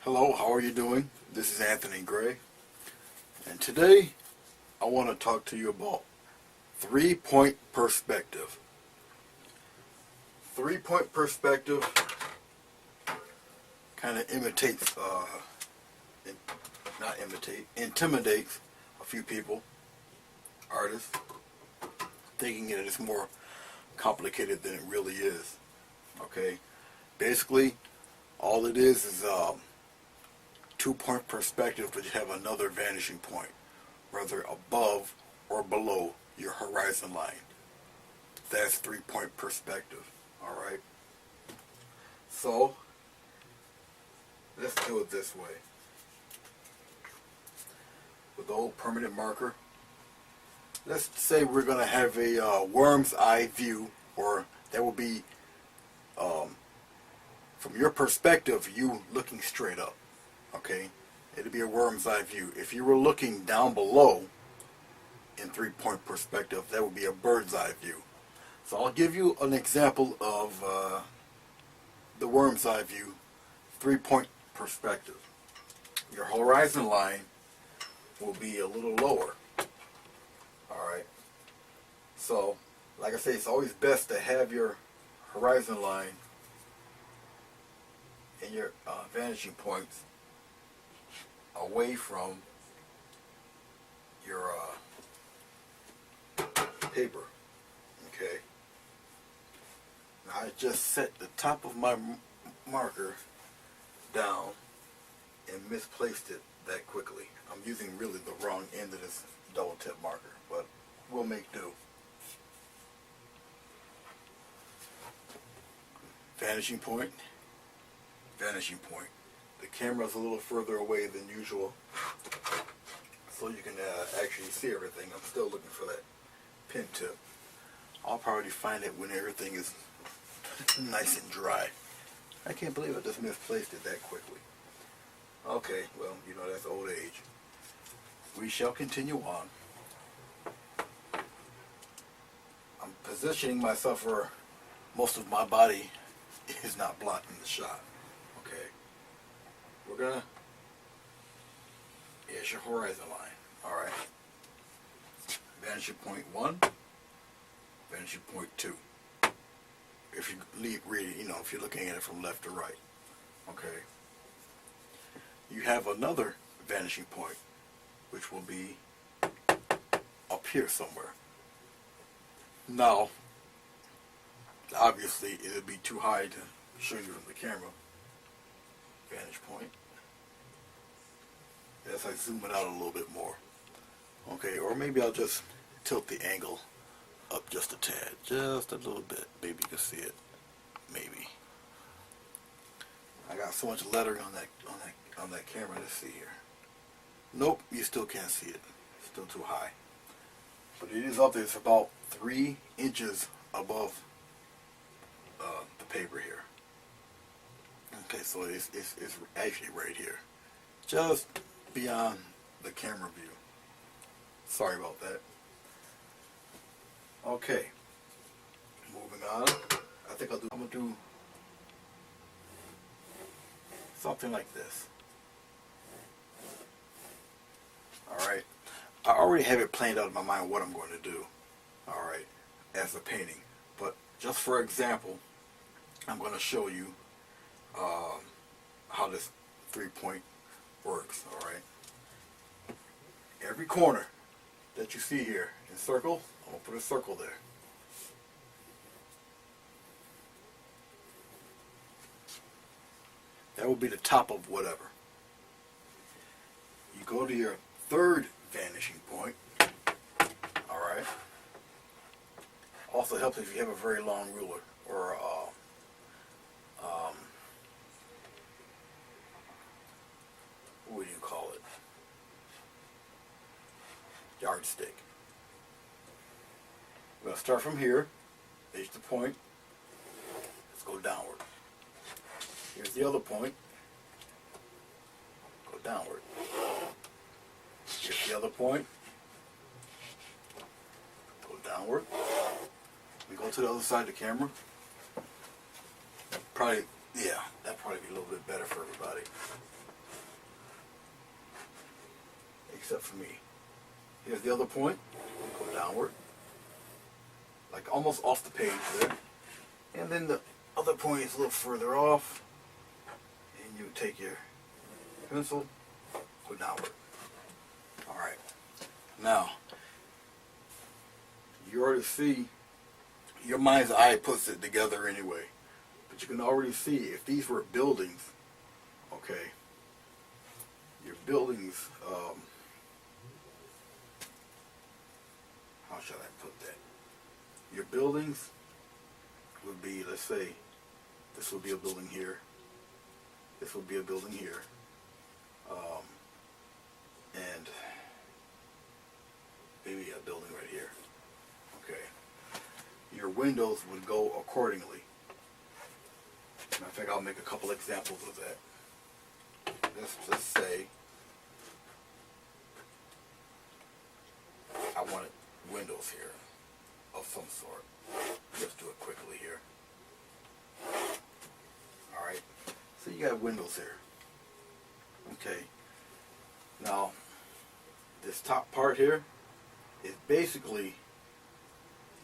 Hello, how are you doing? This is Anthony Gray, and today I want to talk to you about three-point perspective. Three-point perspective kind of intimidates a few people, artists, thinking that it's more complicated than it really is. Okay, basically, all it is 2-point perspective, but you have another vanishing point, whether above or below your horizon line. That's 3-point perspective. Alright? So, let's do it this way. With the old permanent marker, let's say we're going to have a worm's eye view, or that will be, from your perspective, you looking straight up. Okay, it'll be a worm's eye view. If you were looking down below in 3-point perspective, that would be a bird's eye view. So I'll give you an example of the worm's eye view, 3-point perspective. Your horizon line will be a little lower. Alright, so like I say, it's always best to have your horizon line and your vanishing points away from your paper. Okay. Now I just set the top of my marker down and misplaced it that quickly. I'm using really the wrong end of this double tip marker, but we'll make do. Vanishing point. Vanishing point. The camera's a little further away than usual, so you can actually see everything. I'm still looking for that pin tip. I'll probably find it when everything is nice and dry. I can't believe I just misplaced it that quickly. Okay, well, that's old age. We shall continue on. I'm positioning myself where most of my body is not blocking the shot. Okay. We're gonna, here's your horizon line. Alright. Vanishing point 1, vanishing point 2. If you if you're looking at it from left to right. Okay. You have another vanishing point, which will be up here somewhere. Now, obviously, it would be too high to show you from the camera. Vantage point. As I zoom it out a little bit more. Okay, or maybe I'll just tilt the angle up just a tad. Just a little bit. Maybe you can see it. Maybe. I got so much lettering on that camera to see here. Nope, you still can't see it. It's still too high. But it is up there. It's about 3 inches above the paper here. Okay, so it's actually right here. Just beyond the camera view. Sorry about that. Okay. Moving on. I'm going to do something like this. Alright. I already have it planned out in my mind what I'm going to do. Alright. As a painting. But just for example, I'm going to show you how this 3-point works. Alright. Every corner that you see here in circle, I'm going to put a circle there. That will be the top of whatever. You go to your third vanishing point. Alright. Also helps if you have a very long ruler or what do you call it? Yardstick. We're going to start from here. There's the point. Let's go downward. Here's the other point. Go downward. Here's the other point. Go downward. We go to the other side of the camera. Probably, yeah, that'd probably be a little bit better for everybody. except for me. Here's the other point. Go downward, like almost off the page there. And then the other point is a little further off. And you take your pencil, go downward. Alright. Now, you already see, your mind's eye puts it together anyway. But you can already see, if these were buildings, okay, your buildings, how shall I put that? Your buildings would be, let's say, this would be a building here. This would be a building here. And maybe a building right here. Okay. Your windows would go accordingly. Matter of fact, I'll make a couple examples of that. Let's say I wanted windows here of some sort. Let's do it quickly here. Alright. So you got windows here. Okay. Now, this top part here is basically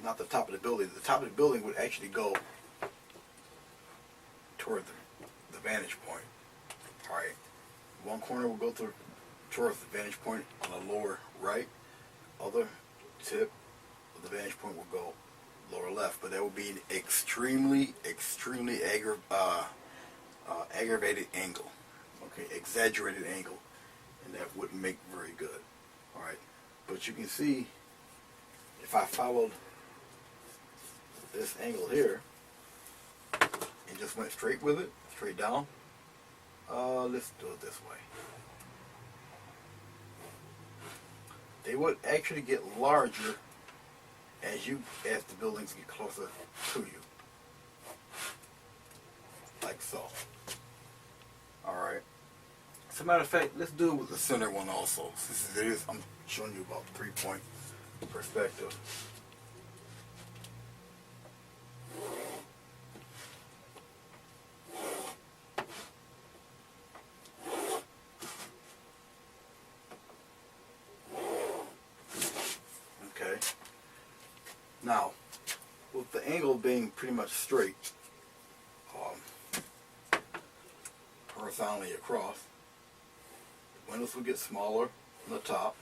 not the top of the building. The top of the building would actually go toward the vantage point. Alright. One corner will go towards the vantage point on the lower right. Other tip of the vantage point will go lower left. But that would be an extremely aggravated angle. Okay, exaggerated angle. And that wouldn't make very good. Alright. But you can see, if I followed this angle here and just went straight with it, straight down, let's do it this way. They would actually get larger as the buildings get closer to you. Like so. Alright. As a matter of fact, let's do it with the center one also. Since I'm showing you about 3-point perspective. Okay. Now, with the angle being pretty much straight, horizontally across, windows will get smaller on the top,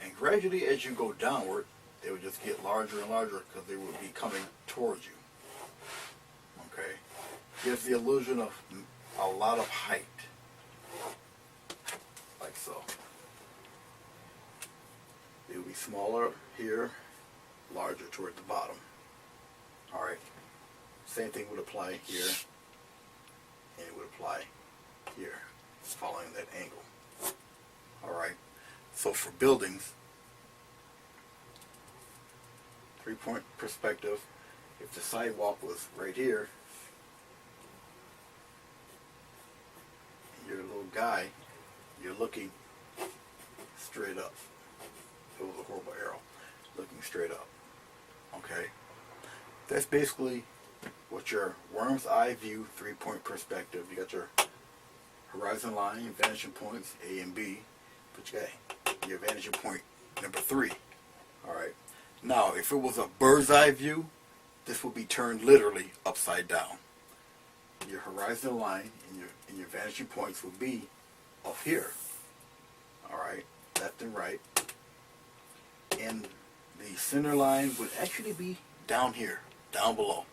and gradually as you go downward, they would just get larger and larger because they would be coming towards you. Okay, gives the illusion of a lot of height, like so. They will be smaller here, larger toward the bottom. All right, same thing would apply here, and it would apply here, following that angle. Alright, so for buildings, 3-point perspective, if the sidewalk was right here, and you're a little guy, you're looking straight up. It was a horrible arrow. Looking straight up. Okay? That's basically what your worm's eye view 3-point perspective. You got your horizon line, vanishing points, A and B, but you got your vanishing point number 3. Alright. Now, if it was a bird's eye view, this would be turned literally upside down. Your horizon line and your vanishing points would be up here. Alright, left and right. And the center line would actually be down here, down below.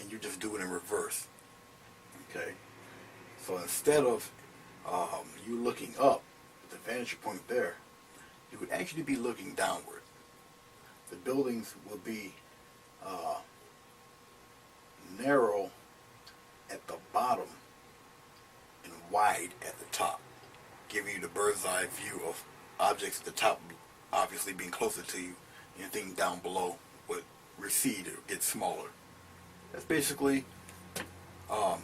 And you just do it in reverse. Okay? So instead of you looking up at the vantage point there, you would actually be looking downward. The buildings would be narrow at the bottom and wide at the top, giving you the bird's eye view of objects at the top obviously being closer to you. Anything down below would recede or get smaller. That's basically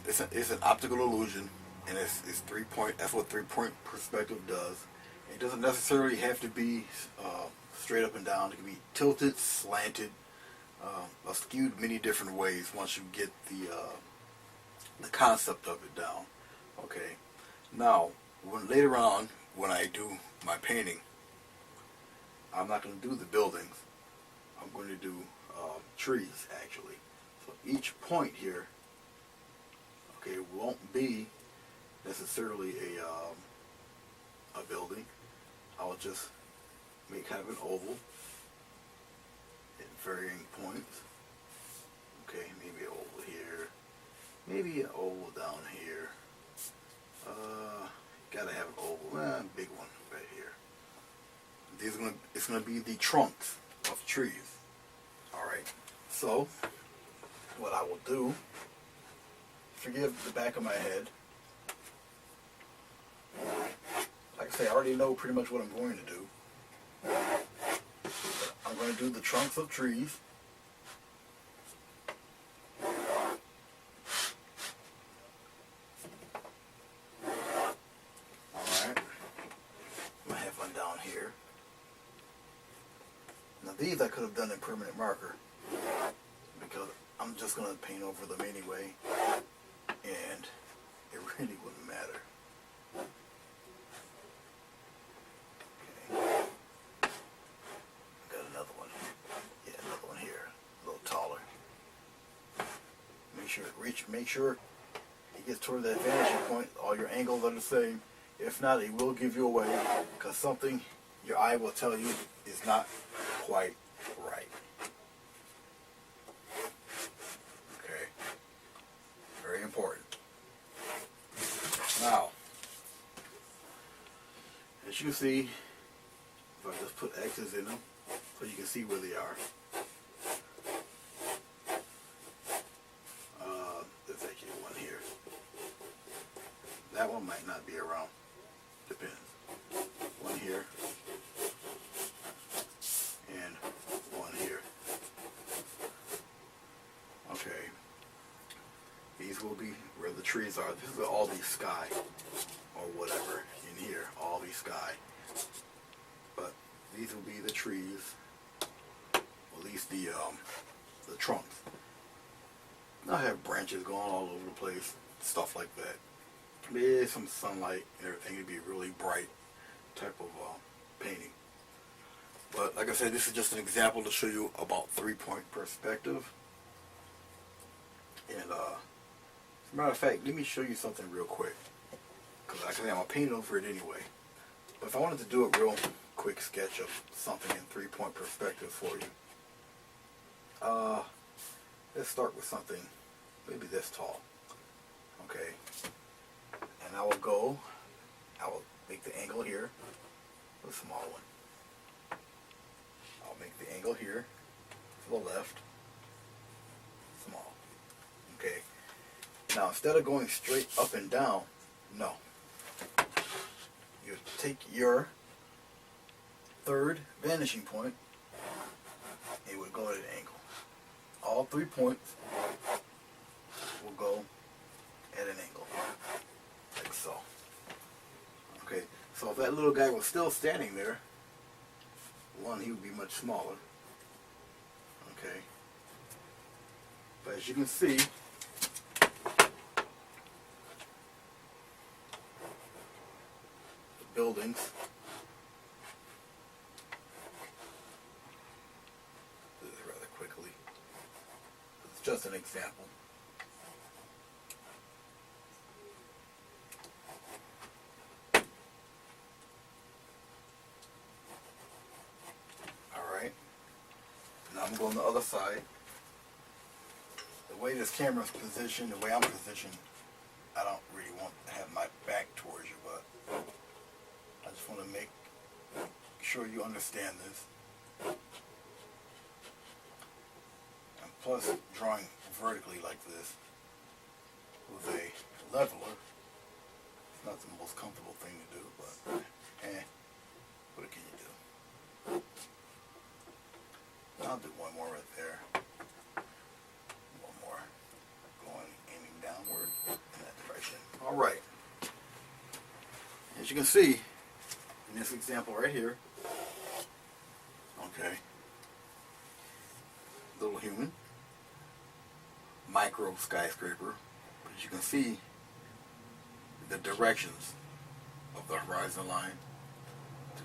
it's an optical illusion, and it's 3-point. That's what 3-point perspective does. It doesn't necessarily have to be straight up and down. It can be tilted, slanted, skewed many different ways once you get the concept of it down. Okay. Now, later on, when I do my painting, I'm not going to do the buildings. I'm going to do trees, actually. So each point here, okay, won't be necessarily a building. I'll just make kind of an oval at varying points. Okay, maybe an oval here, maybe an oval down here. Gotta have an oval, big one right here. It's gonna be the trunks of trees. All right. So what I will do, forgive the back of my head. Like I say, I already know pretty much what I'm going to do. I'm going to do the trunks of trees. Alright. I have one down here. Now these I could have done in permanent marker, because I'm just going to paint over them anyway, and it really wouldn't matter. Make sure it gets toward that vanishing point. All your angles are the same. If not, it will give you away, because something your eye will tell you is not quite right. Okay. Very important. Now, as you see, if I just put X's in them so you can see where they are. That one might not be around. Depends. One here. And one here. Okay. These will be where the trees are. This will all be sky. Or whatever in here. All be sky. But these will be the trees. At least the trunks. I'll have branches going all over the place. Stuff like that. There's some sunlight and everything. It'd be a really bright type of painting. But like I said, this is just an example to show you about 3-point perspective. And as a matter of fact, let me show you something real quick, because like I said, I'm gonna paint over it anyway. But if I wanted to do a real quick sketch of something in 3-point perspective for you, let's start with something maybe this tall. Okay. And I will make the angle here, a small one. I'll make the angle here to the left, small. Okay. Now instead of going straight up and down, no. You take your third vanishing point, it would go at an angle. All 3 points will go at an angle. Like so. Okay, so if that little guy was still standing there, one, he would be much smaller. Okay. But as you can see, the buildings, do this rather quickly. It's just an example. I'm going the other side. The way this camera is positioned, the way I'm positioned, I don't really want to have my back towards you, but I just want to make sure you understand this. And plus, drawing vertically like this with a leveler, it's not the most comfortable thing to do, but what can you do? I'll do one more right there. One more. Aiming downward in that direction. Alright. As you can see, in this example right here, okay, little human, micro skyscraper, but you can see the directions of the horizon line,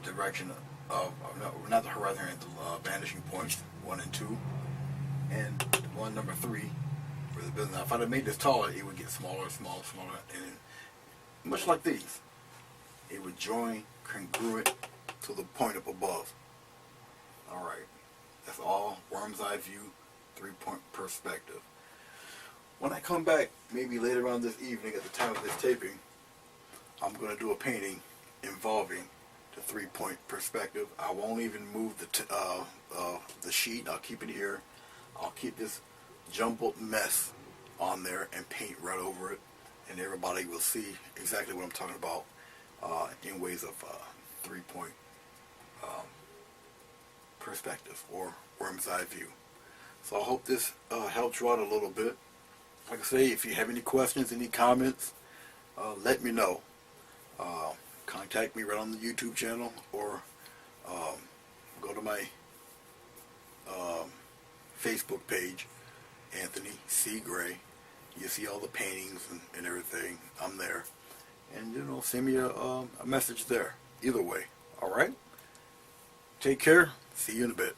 the direction of no, not the horizon line, the vanishing points 1 and 2, and one number 3 for the building. Now, if I'd have made this taller, it would get smaller, smaller, smaller, and much like these, it would join congruent to the point up above. All right, that's all worm's eye view, 3-point perspective. When I come back, maybe later on this evening at the time of this taping, I'm going to do a painting involving the 3-point perspective. I won't even move the sheet. I'll keep it here. I'll keep this jumbled mess on there and paint right over it, and everybody will see exactly what I'm talking about in ways of 3-point perspective or worm's eye view. So I hope this helps you out a little bit. Like I say, if you have any questions, any comments, let me know. Contact me right on the YouTube channel, or go to my Facebook page, Anthony C. Gray. You see all the paintings and everything. I'm there. And, send me a message there. Either way. All right? Take care. See you in a bit.